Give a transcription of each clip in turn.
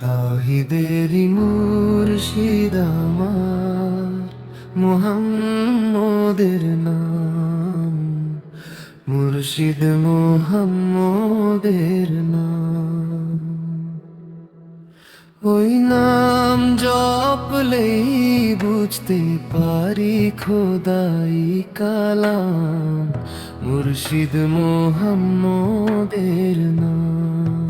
তাওহীদেরি মুর্শিদ আমার মুহাম্মদের নাম, মুর্শিদ মুহাম্মদের নাম। ওই নাম জপলেই বুঝতে পারি খোদাই কালাম, মুর্শিদ মুহাম্মদের নাম।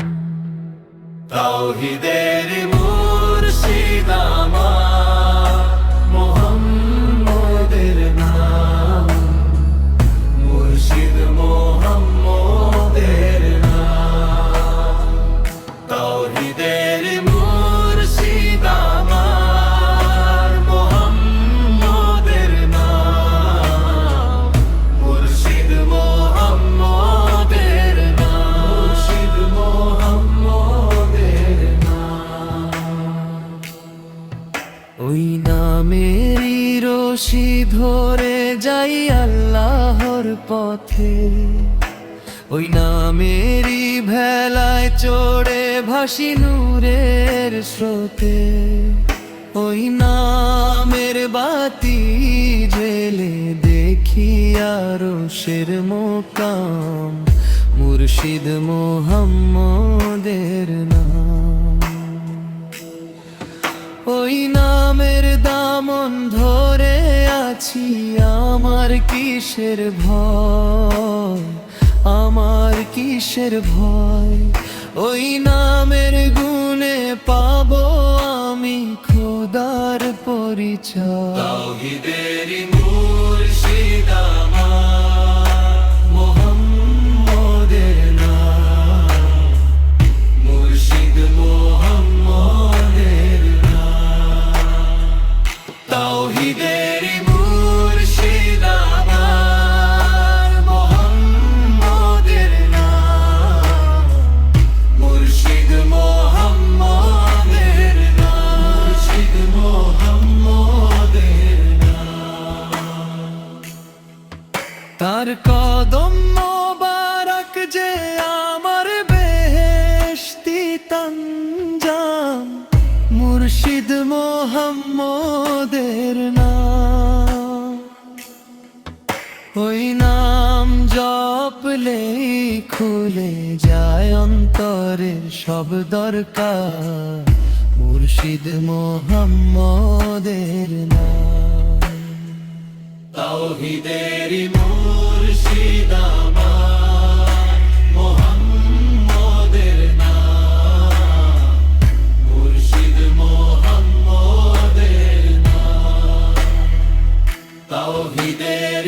তাওহীদের মুর্শিদ আমার মুহাম্মদের নাম, মুর্শিদ মুহাম্মদের নাম। তাওহীদের মুর্শিদ আমার মুহাম্মদের নাম, মুর্শিদ মুহাম্মদের নাম, মুর্শিদ মুহাম্মদের নাম। ওই নামেরই রশি ধরে যাই আল্লাহর পথে, ওই নামেরই ভেলায় চড়ে ভাসি নূরের স্রোতে। ওই নামের বাতি জেলে দেখি আরশের মোকাম, মুর্শিদ মুহাম্মদের নাম। ওই নামের দামন ধরে আছি, আমার কিসের ভয়, আমার কিসের ভয়। ওই নামের গুণে পাবো আমি খোদার পরিচয়। তাওহীদের মুর্শিদ আমার মুহাম্মদের নাম, মুর্শিদ মুহাম্মদের নাম। তাওহীদের মুর্শিদ আমার মুহাম্মদের নাম, মুর্শিদ মুহাম্মদের নাম, মুর্শিদ মুহাম্মদের নাম। তার কদম মোবারক যে আমার বেহেশতি তঞ্জাম, মুর্শিদ মুহাম্মদের নাম। ওই নাম জপলেই খুলে যায় অন্তরের সব দরকার, মুর্শিদ মুহাম্মদের নাম। তাওহীদের মুর্শিদ আমার মুহাম্মদের নাম, মুর্শিদ মুহাম্মদের নাম। তাওহীদের